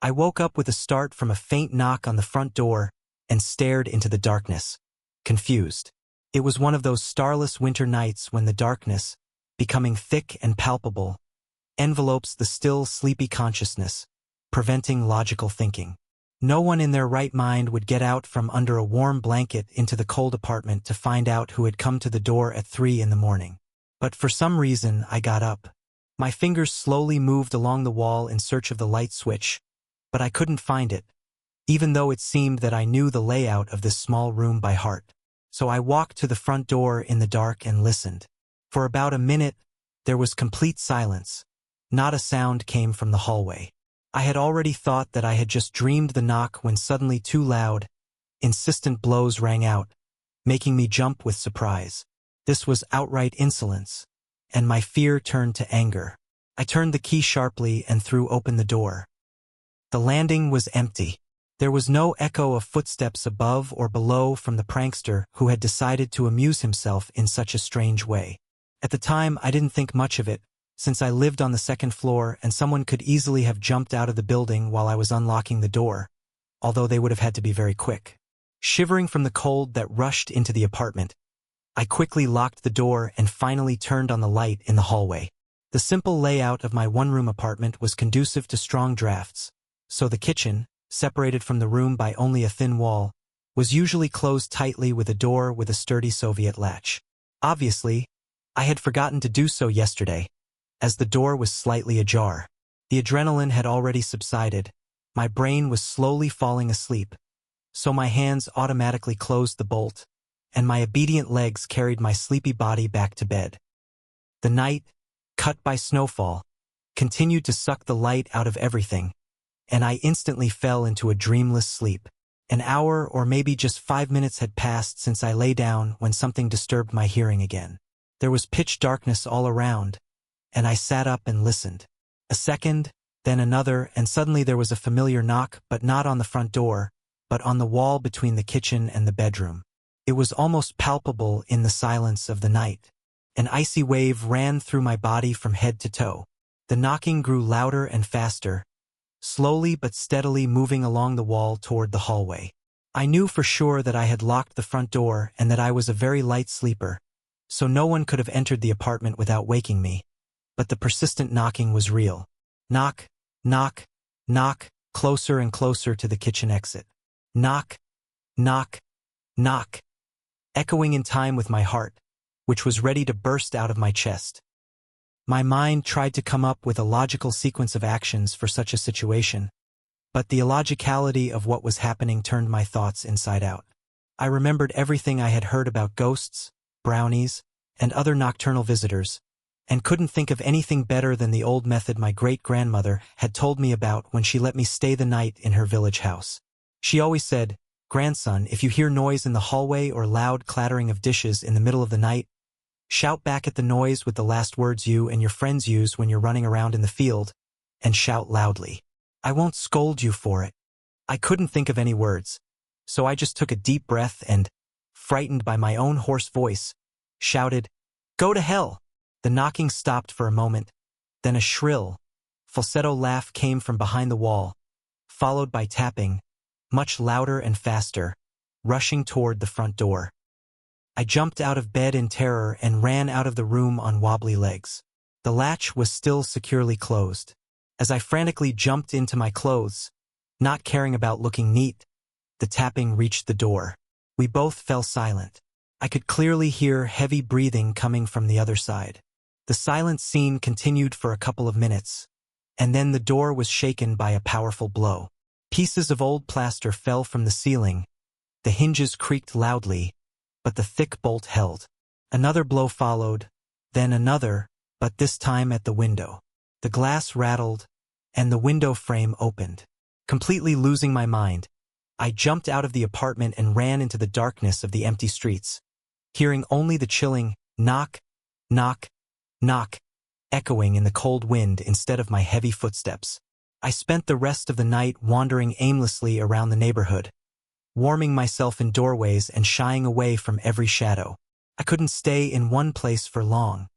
I woke up with a start from a faint knock on the front door and stared into the darkness, confused. It was one of those starless winter nights when the darkness, becoming thick and palpable, envelopes the still sleepy consciousness, preventing logical thinking. No one in their right mind would get out from under a warm blanket into the cold apartment to find out who had come to the door at 3 in the morning. But for some reason, I got up. My fingers slowly moved along the wall in search of the light switch, but I couldn't find it, even though it seemed that I knew the layout of this small room by heart. So I walked to the front door in the dark and listened. For about a minute, there was complete silence. Not a sound came from the hallway. I had already thought that I had just dreamed the knock when suddenly 2 loud, insistent blows rang out, making me jump with surprise. This was outright insolence, and my fear turned to anger. I turned the key sharply and threw open the door. The landing was empty. There was no echo of footsteps above or below from the prankster who had decided to amuse himself in such a strange way. At the time, I didn't think much of it, since I lived on the 2nd floor and someone could easily have jumped out of the building while I was unlocking the door, although they would have had to be very quick. Shivering from the cold that rushed into the apartment, I quickly locked the door and finally turned on the light in the hallway. The simple layout of my one-room apartment was conducive to strong drafts, so the kitchen, separated from the room by only a thin wall, was usually closed tightly with a door with a sturdy Soviet latch. Obviously, I had forgotten to do so yesterday, as the door was slightly ajar. The adrenaline had already subsided. My brain was slowly falling asleep, so my hands automatically closed the bolt, and my obedient legs carried my sleepy body back to bed. The night, cut by snowfall, continued to suck the light out of everything, and I instantly fell into a dreamless sleep. An hour or maybe just 5 minutes had passed since I lay down when something disturbed my hearing again. There was pitch darkness all around, and I sat up and listened. A second, then another, and suddenly there was a familiar knock, but not on the front door, but on the wall between the kitchen and the bedroom. It was almost palpable in the silence of the night. An icy wave ran through my body from head to toe. The knocking grew louder and faster, slowly but steadily moving along the wall toward the hallway. I knew for sure that I had locked the front door and that I was a very light sleeper, so no one could have entered the apartment without waking me. But the persistent knocking was real. Knock, knock, knock, closer and closer to the kitchen exit. Knock, knock, knock, echoing in time with my heart, which was ready to burst out of my chest. My mind tried to come up with a logical sequence of actions for such a situation, but the illogicality of what was happening turned my thoughts inside out. I remembered everything I had heard about ghosts, brownies, and other nocturnal visitors, and couldn't think of anything better than the old method my great-grandmother had told me about when she let me stay the night in her village house. She always said, "Grandson, if you hear noise in the hallway or loud clattering of dishes in the middle of the night, shout back at the noise with the last words you and your friends use when you're running around in the field, and shout loudly. I won't scold you for it." I couldn't think of any words, so I just took a deep breath and, frightened by my own hoarse voice, shouted, "Go to hell!" The knocking stopped for a moment, then a shrill, falsetto laugh came from behind the wall, followed by tapping, much louder and faster, rushing toward the front door. I jumped out of bed in terror and ran out of the room on wobbly legs. The latch was still securely closed. As I frantically jumped into my clothes, not caring about looking neat, the tapping reached the door. We both fell silent. I could clearly hear heavy breathing coming from the other side. The silent scene continued for a couple of minutes, and then the door was shaken by a powerful blow. Pieces of old plaster fell from the ceiling. The hinges creaked loudly, but the thick bolt held. Another blow followed, then another, but this time at the window. The glass rattled, and the window frame opened. Completely losing my mind, I jumped out of the apartment and ran into the darkness of the empty streets, hearing only the chilling knock, knock, knock, echoing in the cold wind instead of my heavy footsteps. I spent the rest of the night wandering aimlessly around the neighborhood, warming myself in doorways and shying away from every shadow. I couldn't stay in one place for long.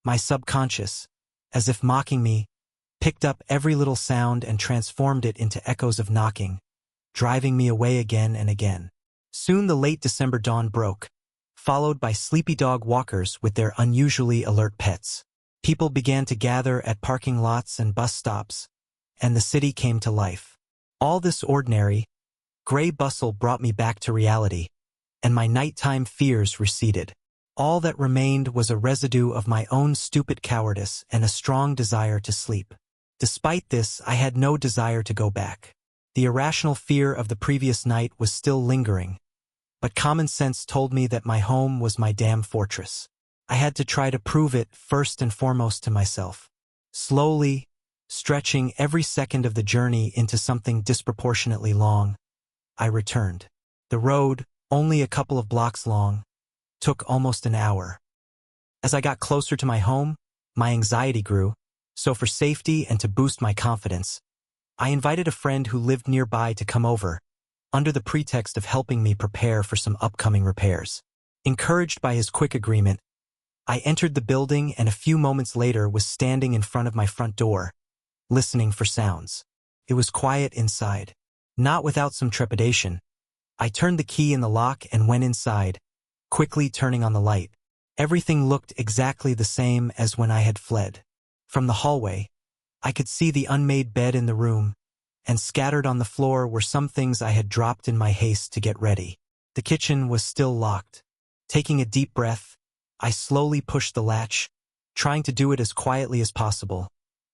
My subconscious, as if mocking me, picked up every little sound and transformed it into echoes of knocking, driving me away again and again. Soon the late December dawn broke, followed by sleepy dog walkers with their unusually alert pets. People began to gather at parking lots and bus stops, and the city came to life. All this ordinary, gray bustle brought me back to reality, and my nighttime fears receded. All that remained was a residue of my own stupid cowardice and a strong desire to sleep. Despite this, I had no desire to go back. The irrational fear of the previous night was still lingering, but common sense told me that my home was my damn fortress. I had to try to prove it first and foremost to myself. Slowly, stretching every second of the journey into something disproportionately long, I returned. The road, only a couple of blocks long, took almost an hour. As I got closer to my home, my anxiety grew, so for safety and to boost my confidence, I invited a friend who lived nearby to come over, under the pretext of helping me prepare for some upcoming repairs. Encouraged by his quick agreement, I entered the building and a few moments later was standing in front of my front door, listening for sounds. It was quiet inside. Not without some trepidation, I turned the key in the lock and went inside, quickly turning on the light. Everything looked exactly the same as when I had fled. From the hallway, I could see the unmade bed in the room, and scattered on the floor were some things I had dropped in my haste to get ready. The kitchen was still locked. Taking a deep breath, I slowly pushed the latch, trying to do it as quietly as possible,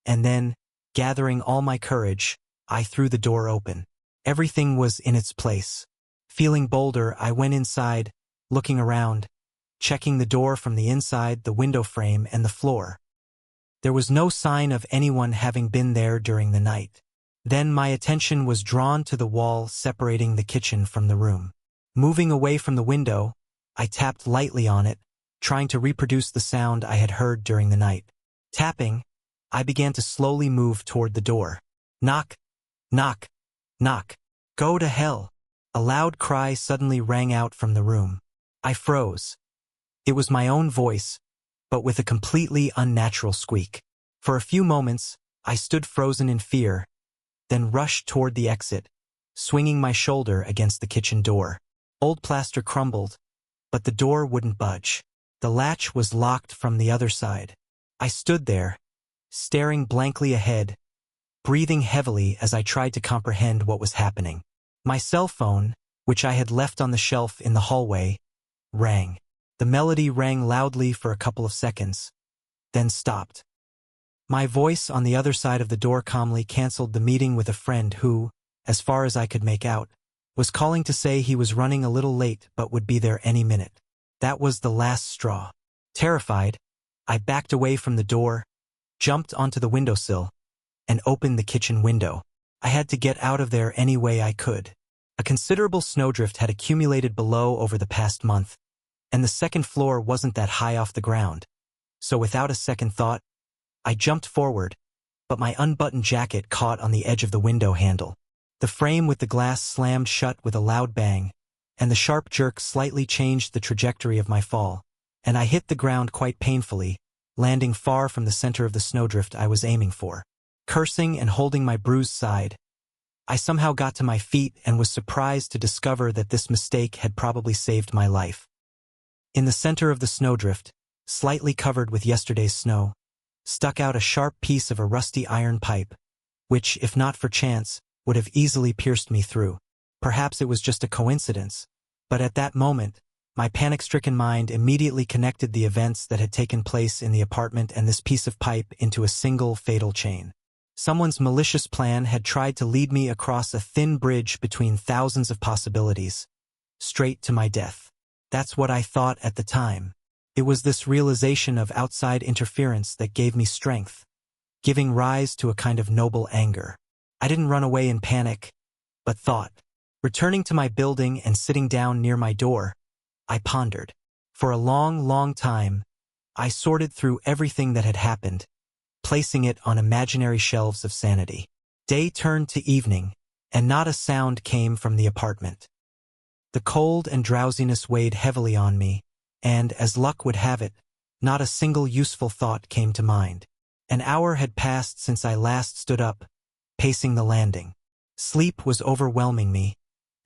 and then, gathering all my courage, I threw the door open. Everything was in its place. Feeling bolder, I went inside, looking around, checking the door from the inside, the window frame, and the floor. There was no sign of anyone having been there during the night. Then my attention was drawn to the wall separating the kitchen from the room. Moving away from the window, I tapped lightly on it, trying to reproduce the sound I had heard during the night. Tapping, I began to slowly move toward the door. Knock, knock, knock. Go to hell. A loud cry suddenly rang out from the room. I froze. It was my own voice, but with a completely unnatural squeak. For a few moments, I stood frozen in fear, then rushed toward the exit, swinging my shoulder against the kitchen door. Old plaster crumbled, but the door wouldn't budge. The latch was locked from the other side. I stood there, staring blankly ahead, breathing heavily as I tried to comprehend what was happening. My cell phone, which I had left on the shelf in the hallway, rang. The melody rang loudly for a couple of seconds, then stopped. My voice on the other side of the door calmly canceled the meeting with a friend who, as far as I could make out, was calling to say he was running a little late but would be there any minute. That was the last straw. Terrified, I backed away from the door, jumped onto the windowsill, and opened the kitchen window. I had to get out of there any way I could. A considerable snowdrift had accumulated below over the past month, and the second floor wasn't that high off the ground. So without a second thought, I jumped forward, but my unbuttoned jacket caught on the edge of the window handle. The frame with the glass slammed shut with a loud bang, and the sharp jerk slightly changed the trajectory of my fall, and I hit the ground quite painfully, landing far from the center of the snowdrift I was aiming for. Cursing and holding my bruised side, I somehow got to my feet and was surprised to discover that this mistake had probably saved my life. In the center of the snowdrift, slightly covered with yesterday's snow, stuck out a sharp piece of a rusty iron pipe, which, if not for chance, would have easily pierced me through. Perhaps it was just a coincidence, but at that moment, my panic-stricken mind immediately connected the events that had taken place in the apartment and this piece of pipe into a single fatal chain. Someone's malicious plan had tried to lead me across a thin bridge between thousands of possibilities, straight to my death. That's what I thought at the time. It was this realization of outside interference that gave me strength, giving rise to a kind of noble anger. I didn't run away in panic, but thought. Returning to my building and sitting down near my door, I pondered. For a long, long time, I sorted through everything that had happened, placing it on imaginary shelves of sanity. Day turned to evening, and not a sound came from the apartment. The cold and drowsiness weighed heavily on me, and, as luck would have it, not a single useful thought came to mind. An hour had passed since I last stood up, pacing the landing. Sleep was overwhelming me,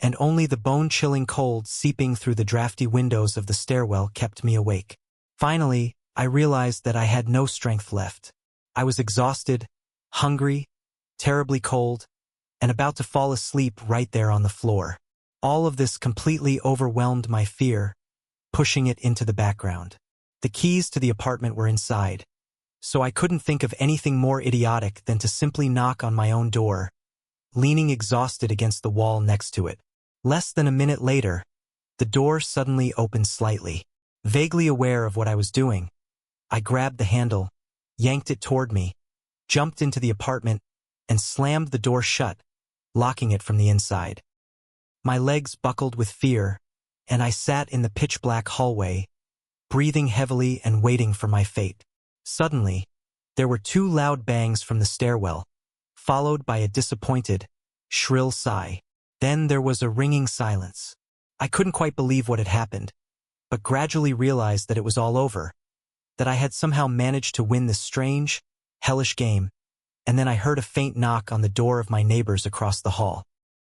and only the bone-chilling cold seeping through the drafty windows of the stairwell kept me awake. Finally, I realized that I had no strength left. I was exhausted, hungry, terribly cold, and about to fall asleep right there on the floor. All of this completely overwhelmed my fear, pushing it into the background. The keys to the apartment were inside, so I couldn't think of anything more idiotic than to simply knock on my own door, leaning exhausted against the wall next to it. Less than a minute later, the door suddenly opened slightly. Vaguely aware of what I was doing, I grabbed the handle, yanked it toward me, jumped into the apartment, and slammed the door shut, locking it from the inside. My legs buckled with fear, and I sat in the pitch-black hallway, breathing heavily and waiting for my fate. Suddenly, there were two loud bangs from the stairwell, followed by a disappointed, shrill sigh. Then there was a ringing silence. I couldn't quite believe what had happened, but gradually realized that it was all over, that I had somehow managed to win this strange, hellish game, and then I heard a faint knock on the door of my neighbors across the hall.